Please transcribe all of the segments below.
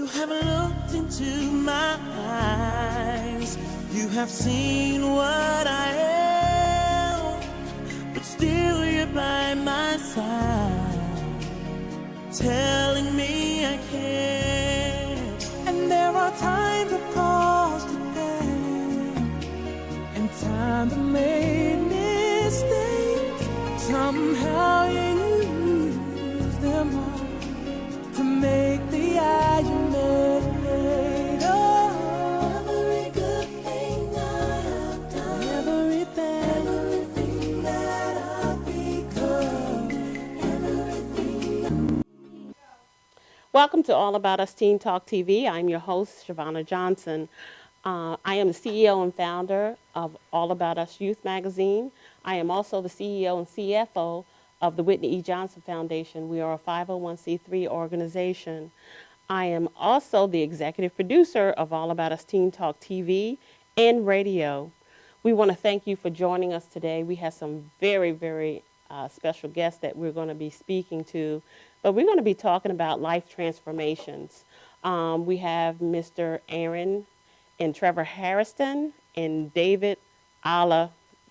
You have looked into my eyes. You have seen what I am, but still you're by my side, telling me I can't. And there are times I've caused you pain, and times I made mistakes. Somehow you use them all to make the eye you made. Oh, every good thing I have done, everything that I've become, everything. Welcome to All About Us Teen Talk TV. I'm your host, Shavonna Johnson. I am the CEO and founder of All About Us Youth Magazine. I am also the CEO and CFO of the Whitney E. Johnson Foundation. We are a 501c3 organization. I am also the executive producer of All About Us Teen Talk TV and radio. We want to thank you for joining us today. We have some very special guests that we're going to be speaking to, but we're going to be talking about life transformations. We have Mr. Aaron and Trevor Harrison and David Oliva.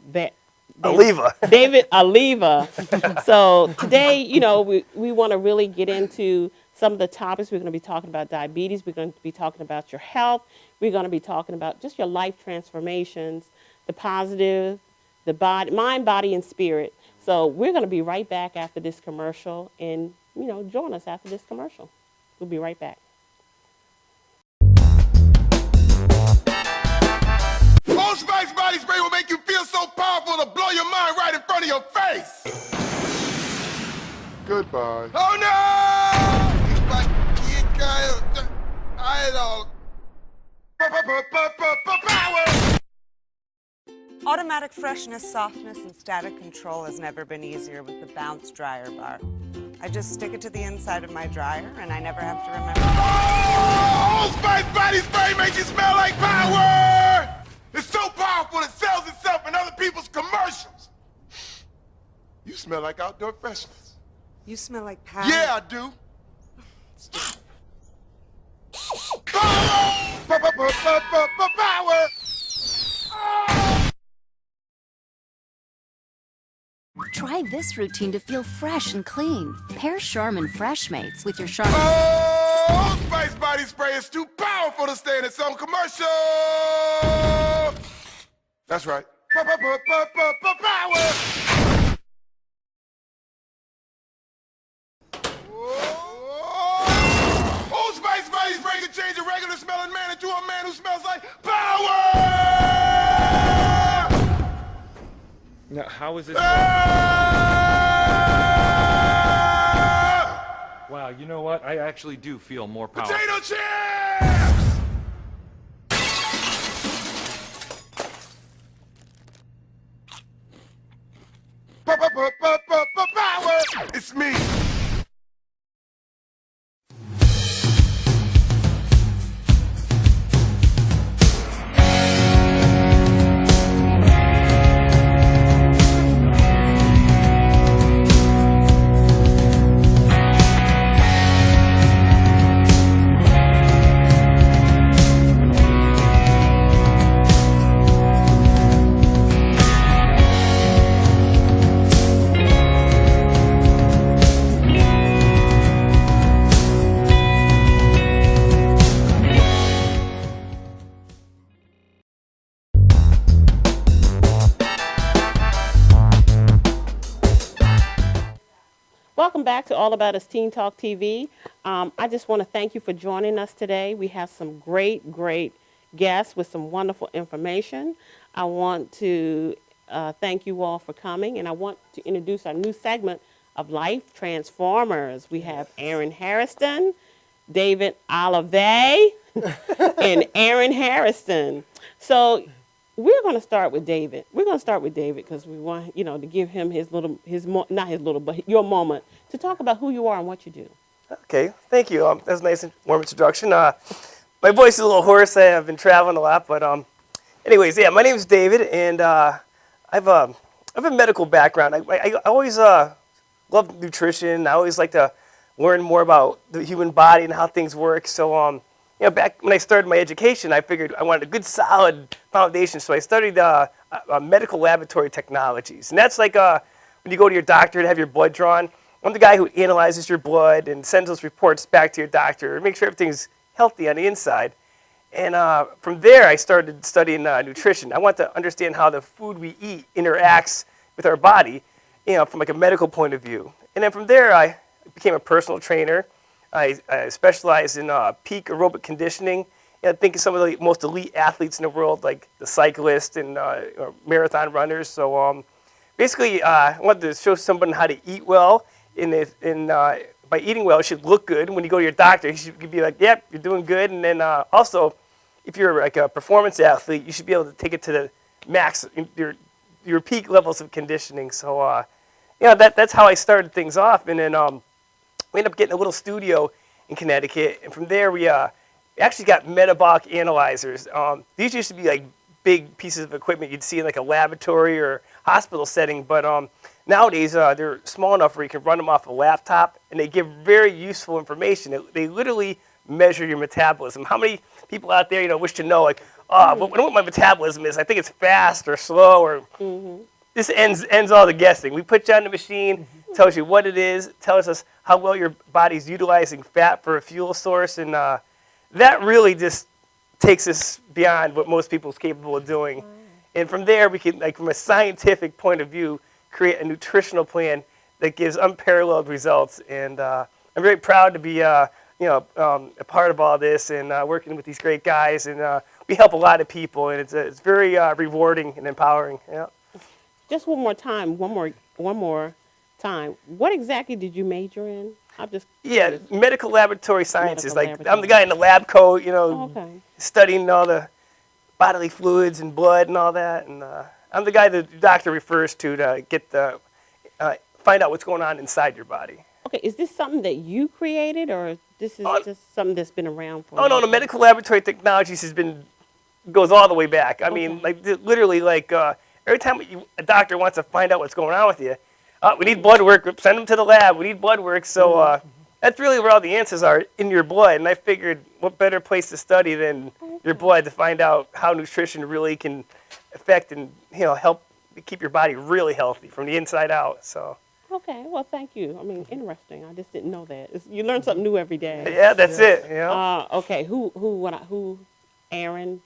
David Oliva. So today, you know, we want to really get into some of the topics. We're going to be talking about diabetes. We're going to be talking about your health. We're going to be talking about just your life transformations, the positive, the body, mind, body, and spirit. So we're going to be right back after this commercial, and, you know, join us after this commercial. We'll be right back. Old Spice body spray will make you feel so powerful to blow your mind right in front of your face. Goodbye. Oh no! Power! Automatic freshness, softness, and static control has never been easier with the Bounce Dryer Bar. I just stick it to the inside of my dryer, and I never have to remember. Oh, Old Spice body spray makes you smell like power! It's so powerful it sells itself in other people's commercials. You smell like outdoor freshness. You smell like power. Yeah, I do. Power! Power! Try this routine to feel fresh and clean. Pair Charmin Fresh Mates with your Charmin. Oh, Old Spice body spray is too powerful to stay in its own commercial. That's right. Power. Old Spice body spray can change a regular smelling man into a man who smells like power. Now, how is this? Wow, you know what? I actually do feel more powerful. Potato chips! Power! It's me. Welcome back to All About Us Teen Talk TV. I just want to thank you for joining us today. We have some great guests with some wonderful information. I want to thank you all for coming, and I want to introduce our new segment of Life Transformers. We have Aaron Harrison, David Olive, and Aaron Harrison. So we're going to start with David. We're going to start with David because we want, you know, to give him but your moment to talk about who you are and what you do. Okay, thank you. That's a nice warm introduction. My voice is a little hoarse. I've been traveling a lot, but anyways, yeah, my name is David, and I have a medical background. I always loved nutrition. I always liked to learn more about the human body and how things work. So, back when I started my education, I figured I wanted a good, solid foundation. So I studied medical laboratory technologies, and that's like when you go to your doctor to have your blood drawn. I'm the guy who analyzes your blood and sends those reports back to your doctor to make sure everything's healthy on the inside. And from there, I started studying nutrition. I want to understand how the food we eat interacts with our body, from like a medical point of view. And then from there, I became a personal trainer. I specialized in peak aerobic conditioning. I think of some of the most elite athletes in the world, like the cyclists and marathon runners. So basically, I wanted to show someone how to eat well. By eating well, it should look good. When you go to your doctor, he should be like, yep, you're doing good. And then also, if you're like a performance athlete, you should be able to take it to the max, your peak levels of conditioning. So, that's how I started things off. And then we ended up getting a little studio in Connecticut. And from there, we actually got metabolic analyzers. These used to be like big pieces of equipment you'd see in like a laboratory or hospital setting. But nowadays, they're small enough where you can run them off a laptop, and they give very useful information. They literally measure your metabolism. How many people out there, wish to know, like, I don't know what my metabolism is. I think it's fast or slow, or this ends all the guessing. We put you on the machine, tells you what it is, tells us how well your body's utilizing fat for a fuel source, and that really just takes us beyond what most people's capable of doing. And from there, we can, like, from a scientific point of view, create a nutritional plan that gives unparalleled results. And I'm very proud to be, a part of all this and working with these great guys. And we help a lot of people, and it's very rewarding and empowering. Yeah. Just one more time. What exactly did you major in? Yeah, medical laboratory sciences. Medical I'm the guy in the lab coat, okay. studying all the bodily fluids and blood and all that. And I'm the guy the doctor refers to get find out what's going on inside your body. Okay, is this something that you created, or this is just something that's been around for? Oh no, the medical laboratory technologies goes all the way back. I mean, literally, every time a doctor wants to find out what's going on with you, we need blood work. Send them to the lab. We need blood work. So that's really where all the answers are, in your blood. And I figured, what better place to study than your blood to find out how nutrition really can affect and help keep your body really healthy from the inside out. So. Okay, well, thank you. I mean, interesting. I just didn't know that. You learn something new every day. Yeah, that's it. Yeah. Okay, Aaron?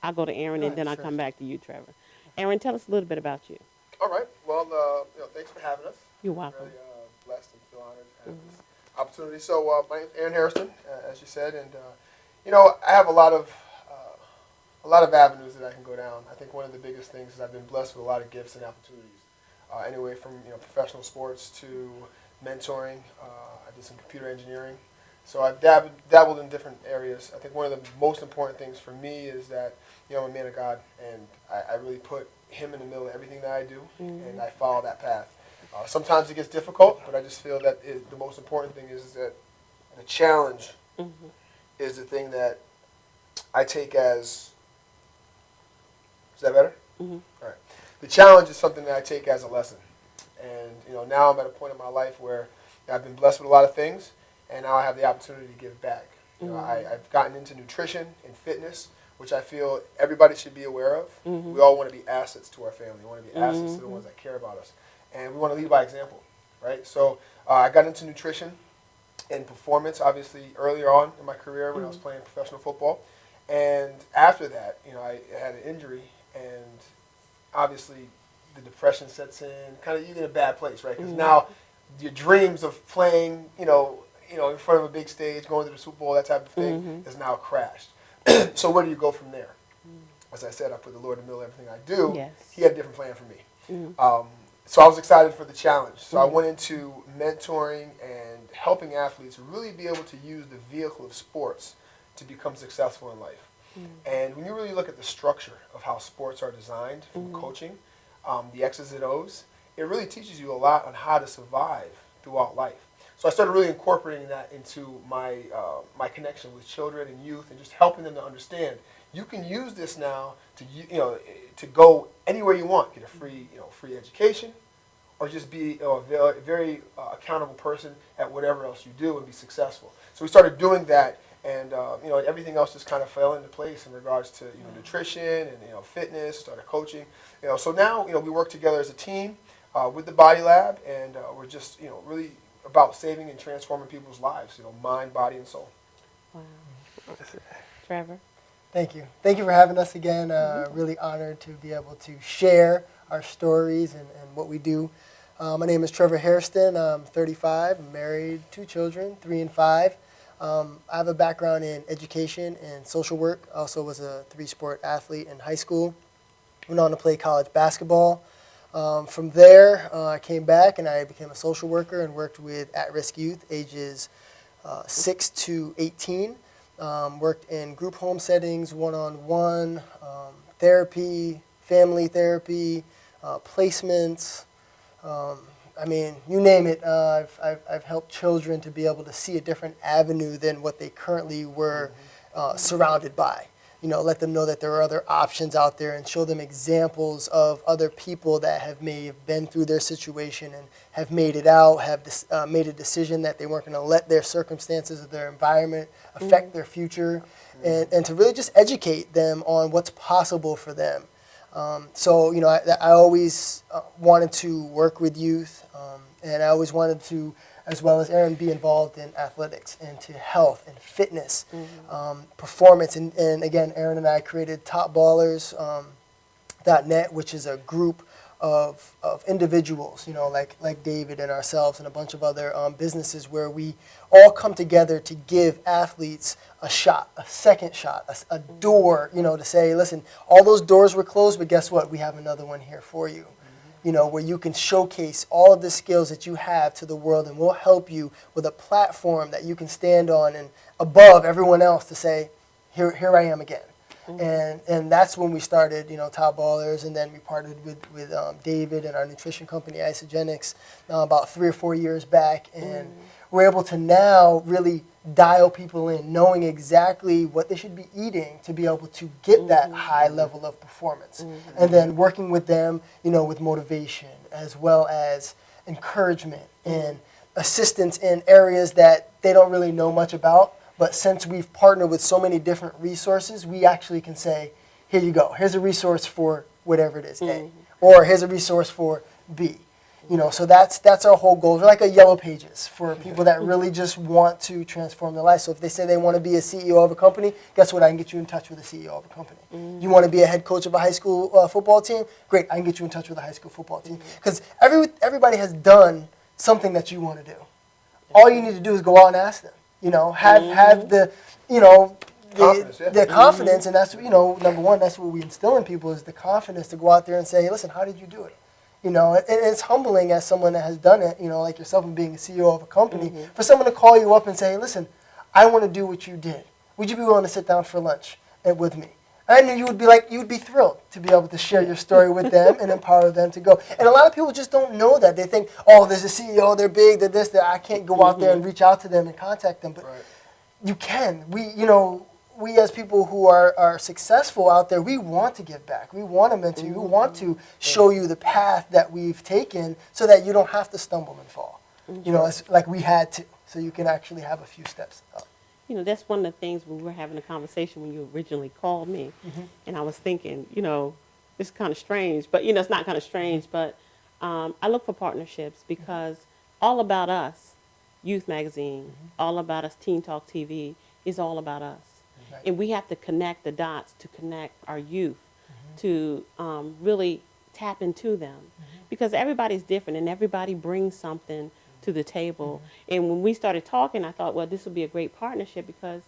I'll go to Aaron, and then I'll come back to you, Trevor. Aaron, tell us a little bit about you. All right. Well, thanks for having us. You're welcome. Really blessed and feel honored to have this opportunity. So, my name's Aaron Harrison, as you said, and I have a lot of avenues that I can go down. I think one of the biggest things is I've been blessed with a lot of gifts and opportunities. Anyway, from professional sports to mentoring. I did some computer engineering, so I've dabbled in different areas. I think one of the most important things for me is that I'm a man of God, and I really put Him in the middle of everything that I do, and I follow that path. Sometimes it gets difficult, but I just feel that the most important thing is that the challenge is the thing that I take as. Is that better? All right. The challenge is something that I take as a lesson. And, now I'm at a point in my life where I've been blessed with a lot of things, and now I have the opportunity to give back. I've gotten into nutrition and fitness, which I feel everybody should be aware of. We all want to be assets to our family. We want to be assets to the ones that care about us. And we want to lead by example, right? So I got into nutrition and performance, obviously, earlier on in my career when I was playing professional football. And after that, I had an injury, and obviously the depression sets in, kind of you're in a bad place, right? Because now your dreams of playing, in front of a big stage, going to the Super Bowl, that type of thing, is now crashed. So where do you go from there? As I said, I put the Lord in the middle of everything I do. Yes. He had a different plan for me. So I was excited for the challenge. So I went into mentoring and helping athletes really be able to use the vehicle of sports to become successful in life. And when you really look at the structure of how sports are designed, from coaching, the X's and O's, it really teaches you a lot on how to survive throughout life. So I started really incorporating that into my my connection with children and youth, and just helping them to understand you can use this now to to go anywhere you want, get a free free education, or just be a very accountable person at whatever else you do and be successful. So we started doing that, and everything else just kind of fell into place in regards to nutrition and fitness. Started coaching, so now we work together as a team with the Body Lab, and we're just really about saving and transforming people's lives, mind, body, and soul. Wow. Trevor? Thank you. Thank you for having us again. Really honored to be able to share our stories and what we do. My name is Trevor Hairston. I'm 35. I'm married, 2 children, 3 and 5. I have a background in education and social work. I also was a 3-sport athlete in high school. Went on to play college basketball. From there, I came back and I became a social worker and worked with at-risk youth ages 6 to 18. Worked in group home settings, one-on-one, therapy, family therapy, placements. I mean, you name it. I've helped children to be able to see a different avenue than what they currently were surrounded by. Let them know that there are other options out there and show them examples of other people that may have been through their situation and have made it out, have made a decision that they weren't going to let their circumstances or their environment affect their future, and to really just educate them on what's possible for them. I always wanted to work with youth, and I always wanted to, as well as Aaron, be involved in athletics and to health and fitness, performance. And again, Aaron and I created TopBallers.net, which is a group of individuals, like David and ourselves and a bunch of other businesses where we all come together to give athletes a shot, a second shot, a door, to say, listen, all those doors were closed, but guess what? We have another one here for you. Where you can showcase all of the skills that you have to the world, and we'll help you with a platform that you can stand on and above everyone else to say, here I am again. And that's when we started, Top Ballers, and then we partnered with David and our nutrition company, Isogenics, about 3 or 4 years back, and we're able to now really dial people in, knowing exactly what they should be eating to be able to get that high level of performance. And then working with them, with motivation as well as encouragement and assistance in areas that they don't really know much about. But since we've partnered with so many different resources, we actually can say, here you go. Here's a resource for whatever it is, A. Or here's a resource for B. So that's our whole goal. We're like a Yellow Pages for people that really just want to transform their life. So if they say they want to be a CEO of a company, guess what? I can get you in touch with a CEO of a company. You want to be a head coach of a high school football team? Great, I can get you in touch with a high school football team. Because everybody has done something that you want to do. All you need to do is go out and ask them. Have the, the confidence, and that's, number one, that's what we instill in people is the confidence to go out there and say, hey, listen, how did you do it? And it's humbling as someone that has done it, like yourself and being a CEO of a company, for someone to call you up and say, hey, listen, I want to do what you did. Would you be willing to sit down for lunch with me? I knew you would be thrilled to be able to share your story with them and empower them to go. And a lot of people just don't know that. They think, oh, there's a CEO, they're big, they're this, that I can't go out there and reach out to them and contact them. But you can. We as people who are successful out there, we want to give back. We want to mentor you. We want to show you the path that we've taken so that you don't have to stumble and fall. It's like we had to, so you can actually have a few steps up. That's one of the things when we were having a conversation when you originally called me, and I was thinking, it's kind of strange, but, it's not kind of strange, but I look for partnerships because All About Us, Youth Magazine, All About Us, Teen Talk TV, is all about us. Right. And we have to connect the dots to connect our youth to really tap into them because everybody's different and everybody brings something to the table. And when we started talking, I thought, well, this would be a great partnership because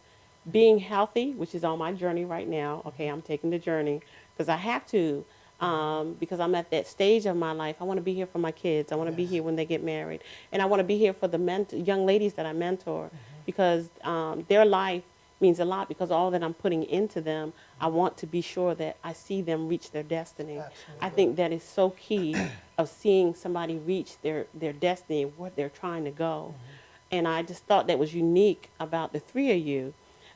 being healthy, which is on my journey right now, okay, I'm taking the journey because I have to, because I'm at that stage of my life. I want to be here for my kids. I want to be here when they get married. And I want to be here for the young ladies that I mentor because their life means a lot because all that I'm putting into them, I want to be sure that I see them reach their destiny. Absolutely. I think that is so key of seeing somebody reach their destiny, what they're trying to go. And I just thought that was unique about the three of you.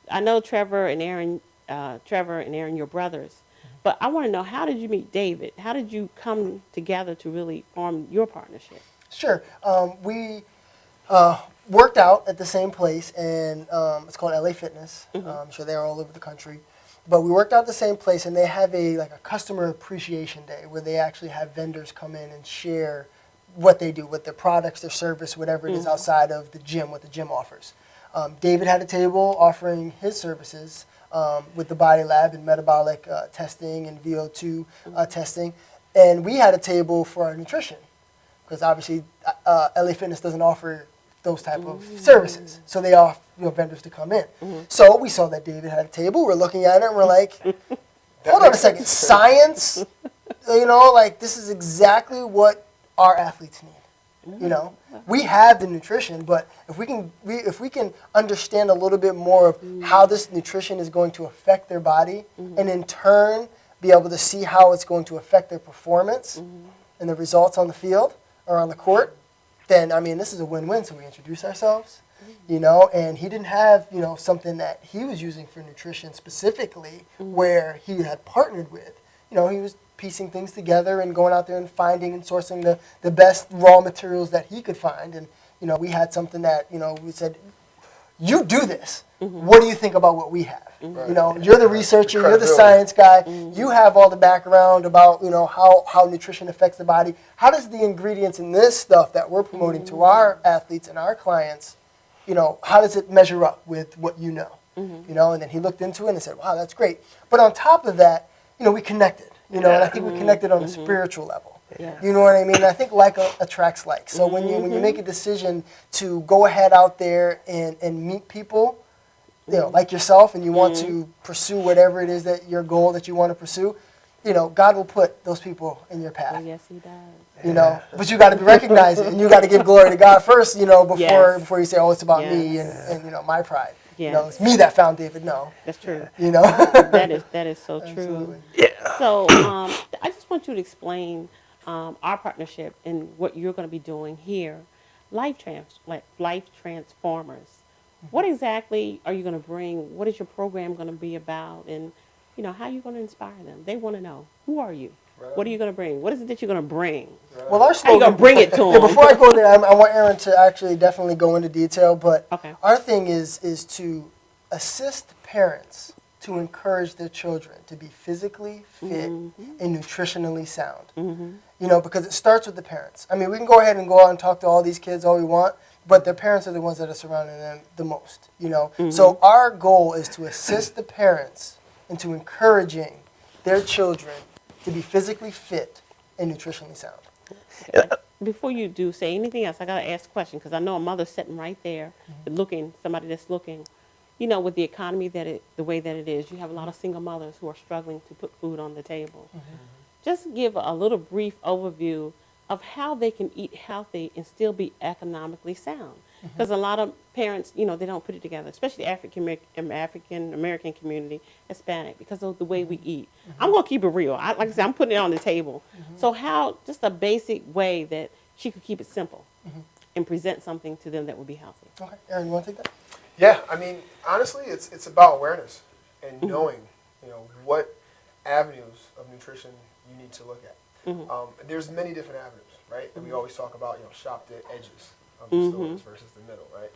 I know Trevor and Aaron, your brothers, But I want to know, how did you meet David? How did you come together to really form your partnership? Sure. We worked out at the same place, and it's called LA Fitness. I'm sure they're all over the country. But we worked out at the same place, and they have a customer appreciation day where they actually have vendors come in and share what they do, with their products, their service, whatever it is outside of the gym, what the gym offers. David had a table offering his services with the Body Lab and metabolic testing and VO2 testing. And we had a table for our nutrition, because obviously LA Fitness doesn't offer those type of services. So they offer vendors to come in. So we saw that David had a table. We're looking at it and we're like, hold on a second, science? This is exactly what our athletes need. We have the nutrition, but if we can understand a little bit more of how this nutrition is going to affect their body, and in turn be able to see how it's going to affect their performance and the results on the field or on the court, then this is a win-win. So we introduce ourselves, and he didn't have something that he was using for nutrition specifically, where he had partnered with. He was piecing things together and going out there and finding and sourcing the best raw materials that he could find. And, we had something that, we said, you do this. What do you think about what we have? Right. You're the researcher, you're the science guy. You have all the background about, how nutrition affects the body. How does the ingredients in this stuff that we're promoting to our athletes and our clients, how does it measure up with what you know? And then he looked into it and said, wow, that's great. But on top of that, we connected. And I think we connected on a spiritual level. Yes. You know what I mean? I think like attracts like. So when you make a decision to go ahead out there and meet people, like yourself, and you want to pursue whatever it is that your goal that you want to pursue, God will put those people in your path. Oh, yes, he does. But you got to recognize it, and you got to give glory to God first, before you say, oh, it's about me and my pride. Yes. It's me that found David. No. That's true. That is so true. Absolutely. Yeah. So I just want you to explain our partnership and what you're going to be doing here, Life Transformers. What exactly are you going to bring? What is your program going to be about? And, how are you going to inspire them? They want to know, who are you? Right. What are you going to bring? What is it that you're going to bring? Right. Well, our How you slogan. going to bring it to them? Before I go there, I want Aaron to actually definitely go into detail. But Okay. our thing is to assist parents to encourage their children to be physically fit and nutritionally sound. Because it starts with the parents. We can go ahead and go out and talk to all these kids all we want, but their parents are the ones that are surrounding them the most. So our goal is to assist the parents into encouraging their children to be physically fit and nutritionally sound. Before you do say anything else, I got to ask a question, because I know a mother's sitting right there looking, somebody that's looking. With the economy the way that it is, you have a lot of single mothers who are struggling to put food on the table. Just give a little brief overview of how they can eat healthy and still be economically sound. Because a lot of parents, they don't put it together, especially the African American community, Hispanic, because of the way we eat. I'm going to keep it real. Like I said, I'm putting it on the table. So how, just a basic way that she could keep it simple and present something to them that would be healthy. Okay, Aaron, you want to take that? Yeah, honestly, it's about awareness and knowing, what avenues of nutrition you need to look at. There's many different avenues, right? And we always talk about, shop the edges of the stores versus the middle, right?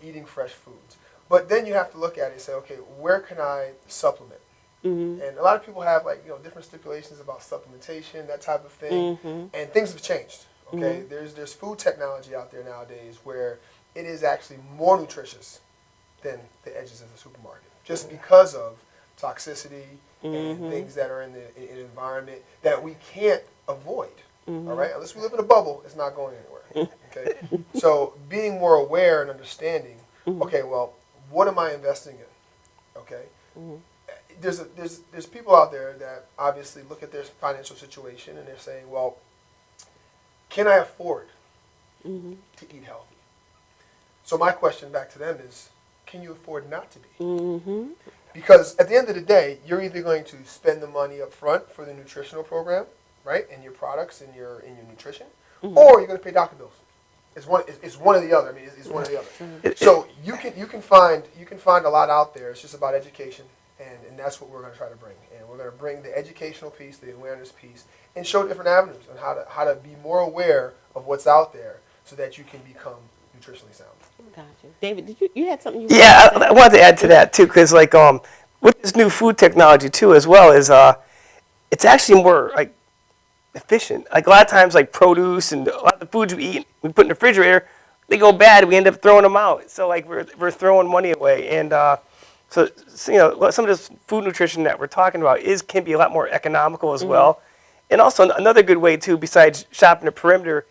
Eating fresh foods. But then you have to look at it and say, okay, where can I supplement? And a lot of people have different stipulations about supplementation, that type of thing, and things have changed. Okay, there's food technology out there nowadays where it is actually more nutritious than the edges of the supermarket, just because of toxicity and things that are in the environment that we can't avoid. All right, unless we live in a bubble, it's not going anywhere. Okay, so being more aware and understanding. Okay, well, what am I investing in? Okay, there's people out there that obviously look at their financial situation and they're saying, well, can I afford to eat healthy? So my question back to them is, can you afford not to be? Because at the end of the day, you're either going to spend the money up front for the nutritional program, right, and your products and your nutrition, or you're going to pay doctor bills. It's one or the other. It's one or the other. So you can find a lot out there. It's just about education And that's what we're going to try to bring. And we're going to bring the educational piece, the awareness piece, and show different avenues on how to be more aware of what's out there so that you can become nutritionally sound. Gotcha. David, did you had something you Yeah, wanted to I say? wanted to add to that too, because like with this new food technology too, as well is it's actually more like efficient. Like a lot of times, like produce and a lot of the foods we eat, we put in the refrigerator, they go bad. We end up throwing them out. So like we're throwing money away, and so you know some of this food nutrition that we're talking about can be a lot more economical as well. And also another good way too, besides shopping the perimeter,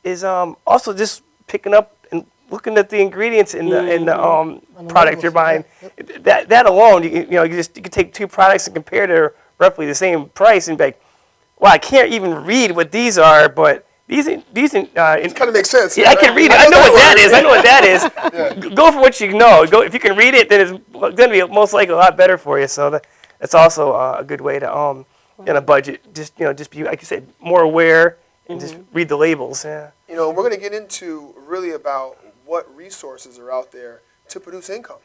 is also just picking up and looking at the ingredients in the product you're buying. That alone, you can take two products and compare they're roughly the same price and be like, well, I can't even read what these are, but these It kind of makes sense. yeah, I can read it. I know what that is. I know what that is. Go for what you know. Go if you can read it, then it's going to be most likely a lot better for you. So that's also a good way to in a budget. Just just be like you said, more aware and just read the labels. Yeah. You know, we're going to get into really about what resources are out there to produce income,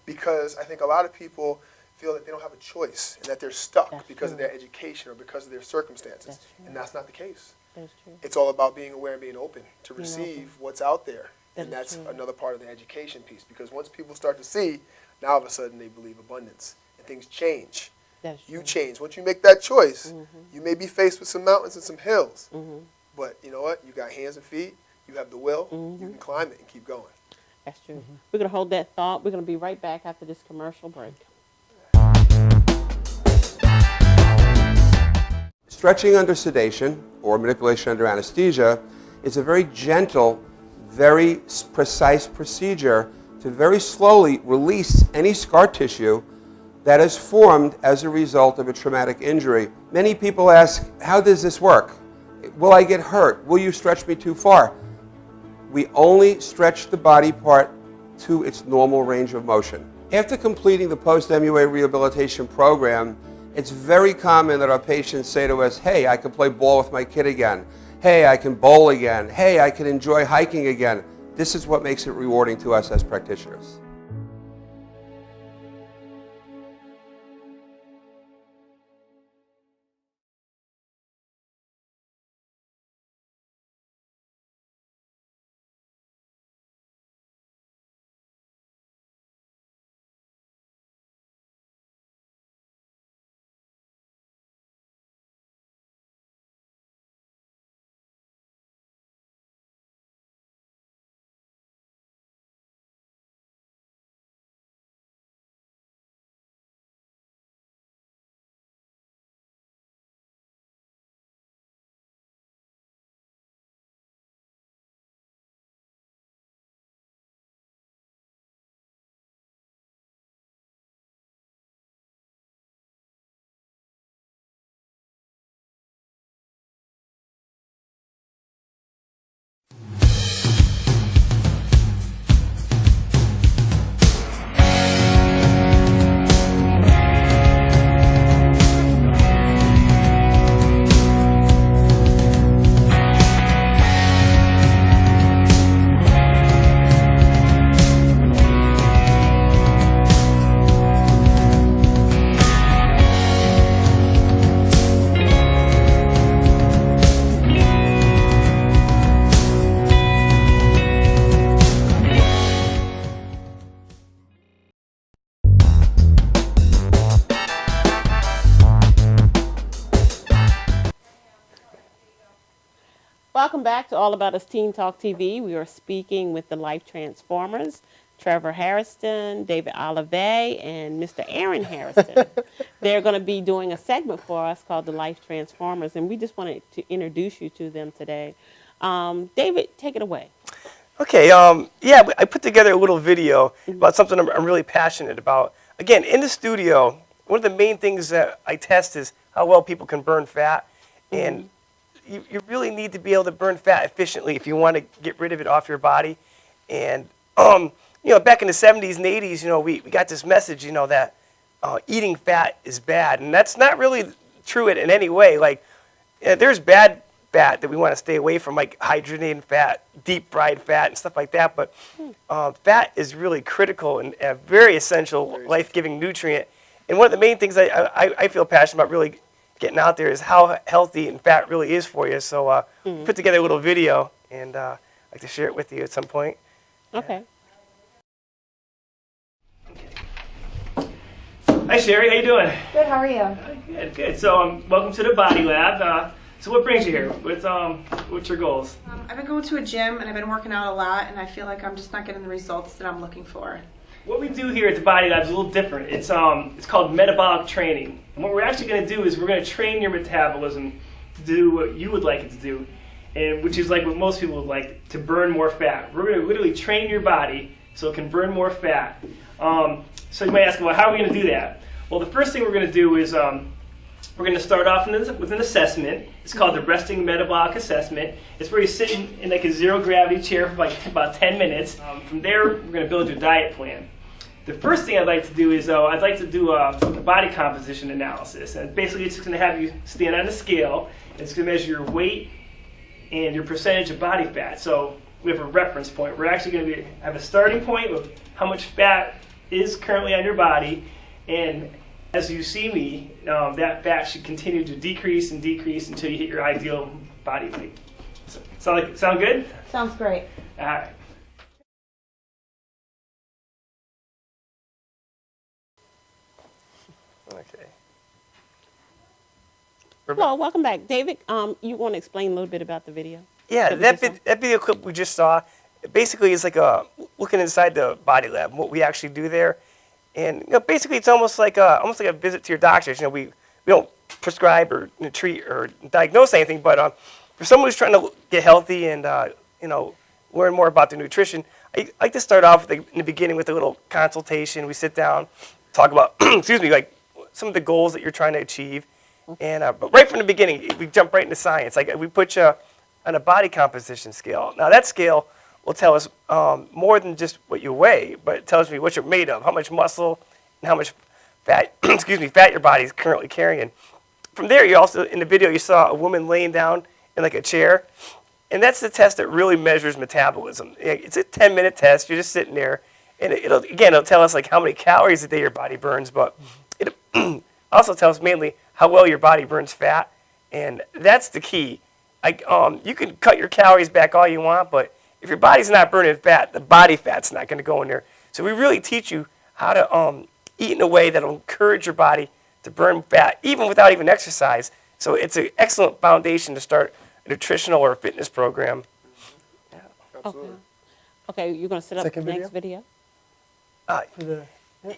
because I think a lot of people feel that they don't have a choice and that they're stuck because of their education or because of their circumstances, and that's not the case. That's true. It's all about being aware and being open to receive what's out there. And that's another part of the education piece, because once people start to see, now all of a sudden they believe abundance and things change. That's You true. change. Once you make that choice, you may be faced with some mountains and some hills, but you know what? You got hands and feet, you have the will, you can climb it and keep going. That's true. We're going to hold that thought. We're going to be right back after this commercial break. Stretching under sedation or manipulation under anesthesia is a very gentle, very precise procedure to very slowly release any scar tissue that is formed as a result of a traumatic injury. Many people ask, how does this work? Will I get hurt? Will you stretch me too far? We only stretch the body part to its normal range of motion. After completing the post-MUA rehabilitation program, it's very common that our patients say to us, hey, I can play ball with my kid again. Hey, I can bowl again. Hey, I can enjoy hiking again. This is what makes it rewarding to us as practitioners. Welcome back to All About Us Teen Talk TV. We are speaking with the Life Transformers, Trevor Harrison, David Olivet, and Mr. Aaron Harrison. They're going to be doing a segment for us called the Life Transformers, and we just wanted to introduce you to them today. David, take it away. Okay, yeah, I put together a little video about something I'm really passionate about. Again, in the studio, one of the main things that I test is how well people can burn fat. And you really need to be able to burn fat efficiently if you want to get rid of it off your body. And, back in the 70s and 80s, we got this message, that eating fat is bad. And that's not really true in any way. Like, there's bad fat that we want to stay away from, like hydrogenated fat, deep fried fat, and stuff like that. But fat is really critical and a very essential, life-giving nutrient. And one of the main things I feel passionate about really getting out there is how healthy and fat really is for you. So we put together a little video, and I'd like to share it with you at some point. Okay. Hi Sherry, how you doing? Good, how are you? Good, good. So welcome to the Body Lab. So what brings you here? What's your goals? I've been going to a gym and I've been working out a lot and I feel like I'm just not getting the results that I'm looking for. What we do here at the Body Lab is a little different. It's called metabolic training. And what we're actually going to do is we're going to train your metabolism to do what you would like it to do, and which is like what most people would like, to burn more fat. We're going to literally train your body so it can burn more fat. So you might ask, well, how are we going to do that? Well, the first thing we're going to do is we're going to start off with an assessment. It's called the resting metabolic assessment. It's where you sit in like a zero gravity chair for like about 10 minutes. From there, we're going to build your diet plan. The first thing I'd like to do is I'd like to do a body composition analysis. And basically, it's going to have you stand on a scale. And it's going to measure your weight and your percentage of body fat. So we have a reference point. We're actually going to have a starting point of how much fat is currently on your body, and as you see me, that fat should continue to decrease and decrease until you hit your ideal body weight. Sound good? Sounds great. All right. Okay. Well, welcome back. David, you want to explain a little bit about the video? Yeah, that video clip we just saw, basically is like looking inside the Body Lab, what we actually do there. And basically it's almost like a visit to your doctors. We don't prescribe or treat or diagnose anything, but for someone who's trying to get healthy and learn more about their nutrition, I like to start off in the beginning with a little consultation. We sit down, talk about excuse me, like some of the goals that you're trying to achieve, and but right from the beginning we jump right into science. Like we put you on a body composition scale. Now that scale will tell us more than just what you weigh, but it tells me what you're made of, how much muscle and how much fat, fat your body is currently carrying. From there, you also, in the video, you saw a woman laying down in like a chair, and that's the test that really measures metabolism. It's a 10-minute test. You're just sitting there, and it'll tell us like how many calories a day your body burns, but it also tells mainly how well your body burns fat, and that's the key. You can cut your calories back all you want, but if your body's not burning fat, the body fat's not going to go in there. So we really teach you how to eat in a way that will encourage your body to burn fat, even without even exercise. So it's an excellent foundation to start a nutritional or a fitness program. Yeah, absolutely. Okay, you're going to set up the next video?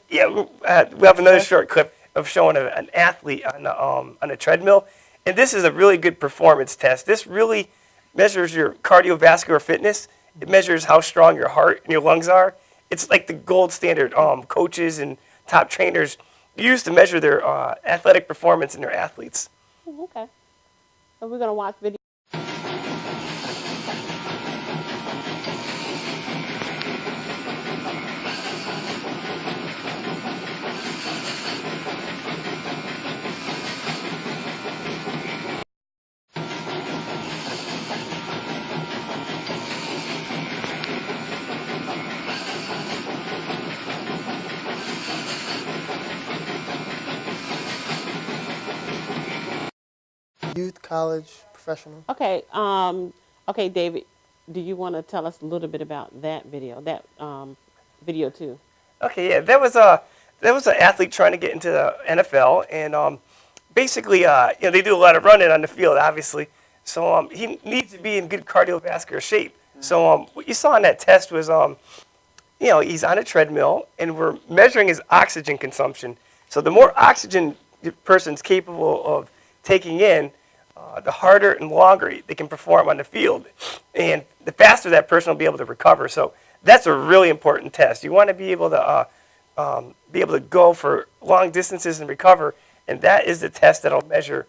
Yeah, we have another short clip of showing an athlete on a treadmill. And this is a really good performance test. This really measures your cardiovascular fitness. It measures how strong your heart and your lungs are. It's like the gold standard coaches and top trainers use to measure their athletic performance in their athletes. Okay. So we're going to watch video. Youth, college, professional. Okay. Okay, David, do you want to tell us a little bit about that video? Video too. Okay, yeah, that was an athlete trying to get into the NFL, and basically, they do a lot of running on the field, obviously. So he needs to be in good cardiovascular shape. So what you saw in that test was, he's on a treadmill, and we're measuring his oxygen consumption. So the more oxygen the person's capable of taking in, the harder and longer they can perform on the field, and the faster that person will be able to recover. So that's a really important test. You want to be able to go for long distances and recover, and that is the test that'll measure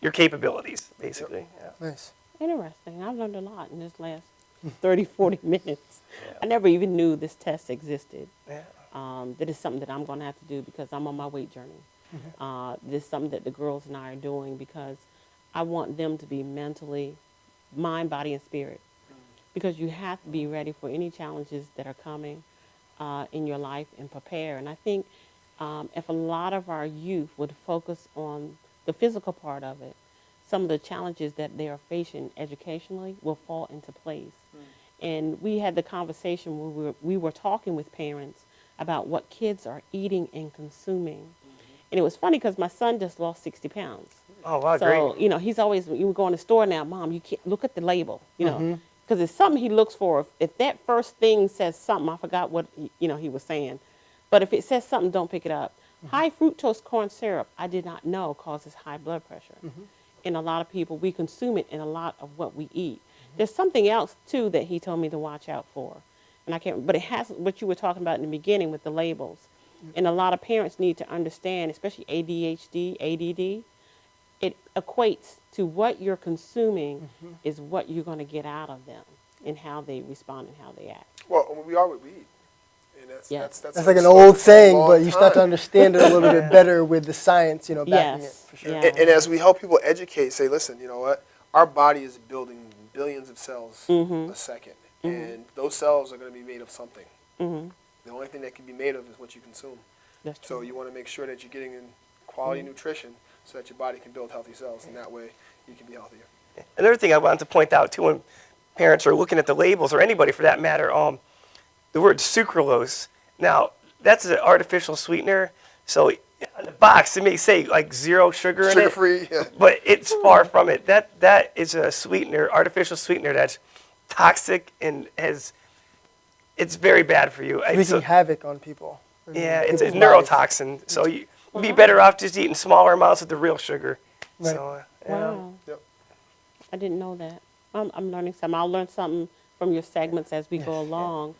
your capabilities, basically. Yep. Yeah. Nice. Interesting. I've learned a lot in this last 30, 40 minutes. Yeah. I never even knew this test existed. Yeah. That is something that I'm going to have to do because I'm on my weight journey. Mm-hmm. This is something that the girls and I are doing because I want them to be mentally mind, body, and spirit, because you have to be ready for any challenges that are coming in your life and prepare. And I think if a lot of our youth would focus on the physical part of it, some of the challenges that they are facing educationally will fall into place. And we had the conversation where we were talking with parents about what kids are eating and consuming. And it was funny because my son just lost 60 pounds. Oh, wow, So, great. you know, he's always, you go in the store now, Mom, you can't look at the label, you know, because it's something he looks for. If that first thing says something, I forgot what, he was saying, but if it says something, don't pick it up. High fructose corn syrup, I did not know causes high blood pressure. And a lot of people, we consume it in a lot of what we eat. There's something else, too, that he told me to watch out for. And I can't, but it has what you were talking about in the beginning with the labels. And a lot of parents need to understand, especially ADHD, ADD, it equates to what you're consuming is what you're going to get out of them and how they respond and how they act. Well, we are what we eat. And that's That's like an old saying, but you start to understand it a little bit better with the science, backing it, for sure. Yeah. And as we help people educate, say, listen, you know what? Our body is building billions of cells a second. And those cells are going to be made of something. The only thing that can be made of is what you consume. That's So true. you want to make sure that you're getting in quality nutrition so that your body can build healthy cells, and that way you can be healthier. Another thing I wanted to point out, too, when parents are looking at the labels, or anybody for that matter, the word sucralose. Now, that's an artificial sweetener. So on the box, it may say like 0 sugar in it. Sugar-free, yeah. But it's far from it. That is a sweetener, artificial sweetener that's toxic and it's very bad for you. Wreaking havoc on people. Yeah, it's a People's lives. neurotoxin. So you'd be better off just eating smaller amounts of the real sugar. Right. So, Wow. Yep. I didn't know that. I'm learning something. I'll learn something from your segments as we go along,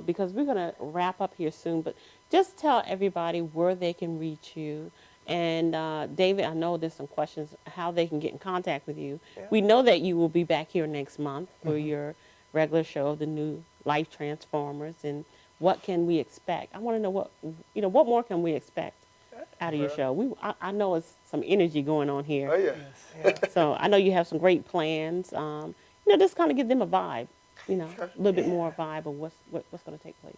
because we're going to wrap up here soon. But just tell everybody where they can reach you. And David, I know there's some questions how they can get in contact with you. Yeah. We know that you will be back here next month for your regular show of the new Life Transformers. And what can we expect? I want to know what more can we expect out of your show? I know it's some energy going on here. Oh, yeah. So I know you have some great plans. Just kind of give them a vibe, a little bit more vibe of what's going to take place.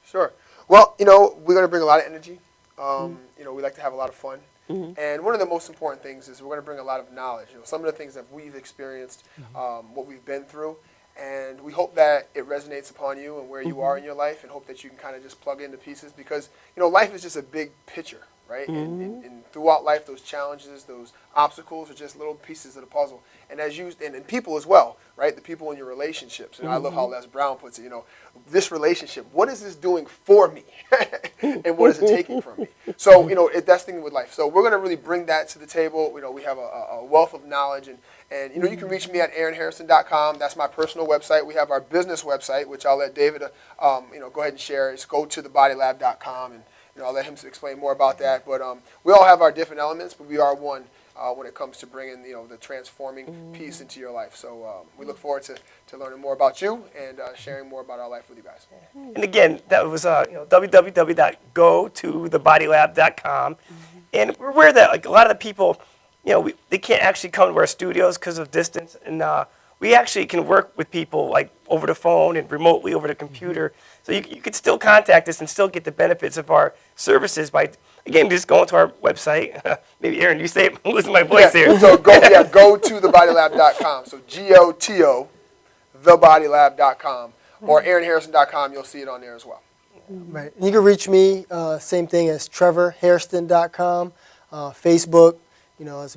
Sure. Well, we're going to bring a lot of energy. We like to have a lot of fun. And one of the most important things is we're going to bring a lot of knowledge. Some of the things that we've experienced, what we've been through. And we hope that it resonates upon you and where you are in your life, and hope that you can kind of just plug into pieces, because, life is just a big picture, right? And throughout life, those challenges, those obstacles are just little pieces of the puzzle. And and people as well, right? The people in your relationships. And I love how Les Brown puts it, this relationship, what is this doing for me? And what is it taking from me? So, that's the thing with life. So we're going to really bring that to the table. We have a wealth of knowledge, and you can reach me at AaronHarrison.com. That's my personal website. We have our business website, which I'll let David, go ahead and share. It's GoToTheBodyLab.com, and I'll let him explain more about that. But we all have our different elements, but we are one when it comes to bringing the transforming piece into your life. So we look forward to learning more about you and sharing more about our life with you guys. And again, that was www.gotothe.bodylab.com. And we're aware that a lot of the people, they can't actually come to our studios because of distance. And we actually can work with people over the phone and remotely over the computer. So you can still contact us and still get the benefits of our services by, again, just going to our website. Maybe Aaron, you say it, I'm losing my voice here. So go to thebodylab.com. So GOTO, thebodylab.com, or AaronHarrison.com. You'll see it on there as well. Right. You can reach me, same thing as TrevorHairston.com, Facebook, it's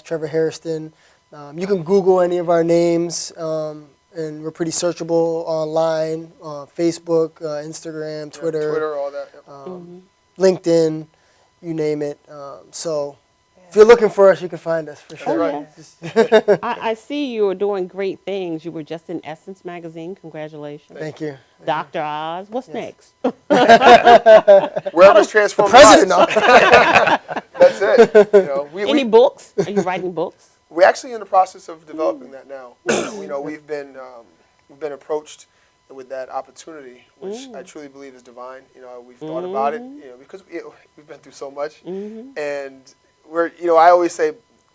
/ Trevor Hairston. You can Google any of our names, and we're pretty searchable online, Facebook, Instagram, Twitter, all that. LinkedIn, you name it. So if you're looking for us, you can find us for sure. Right. I see you are doing great things. You were just in Essence magazine. Congratulations. Thank you. Dr. Oz. What's next? Wherever's transformed. President. That's it. Any books? Are you writing books? We're actually in the process of developing that now. We've been approached with that opportunity, which I truly believe is divine. We've thought about it, because we've been through so much, and I always say,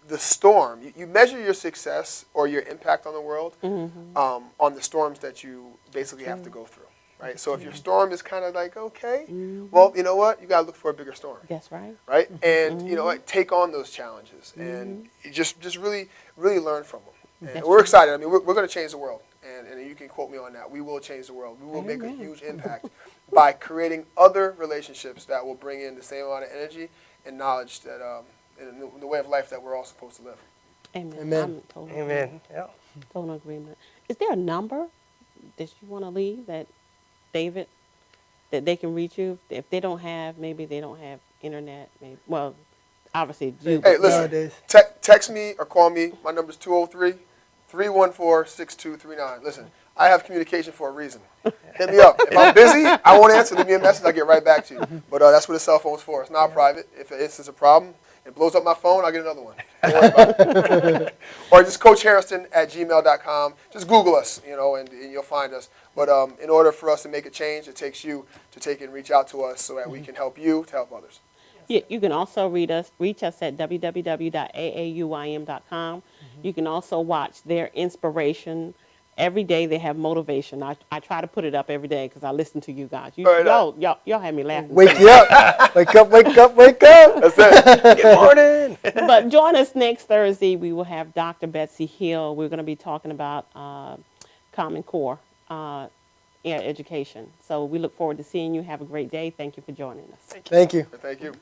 the storm. You measure your success or your impact on the world on the storms that you basically have to go through, right? So if your storm is kind of like, okay, well, you know what? You got to look for a bigger storm. That's right. Right? And, you know what? Take on those challenges and just really learn from them. And we're excited. I mean, we're going to change the world. And you can quote me on that. We will change the world. We will make a huge impact by creating other relationships that will bring in the same amount of energy and knowledge that in the way of life that we're all supposed to live. Amen. Amen. Amen. Yeah. Total agreement. Is there a number that you want to leave that David, that they can reach you if they don't have, maybe they don't have internet, maybe, well, obviously do. Hey, listen, text me or call me. My number is 203-314-6239. Listen, I have communication for a reason. Hit me up. If I'm busy, I won't answer. Leave me a message. I'll get right back to you. But that's what a cell phone's for. It's not private. If it's a problem, it blows up my phone, I'll get another one. Don't worry about it. Or just coachharrison@gmail.com. Just Google us, you know, and you'll find us. But in order for us to make a change, it takes you to take and reach out to us so that we can help you to help others. Yeah, you can also reach us at www.aauym.com. You can also watch their inspiration. Every day they have motivation. I try to put it up every day because I listen to you guys. Y'all have me laughing. Wake you up. Wake up, wake up, wake up. That's it. Good morning. But join us next Thursday. We will have Dr. Betsy Hill. We're going to be talking about Common Core education. So we look forward to seeing you. Have a great day. Thank you for joining us. Thank you. Thank you.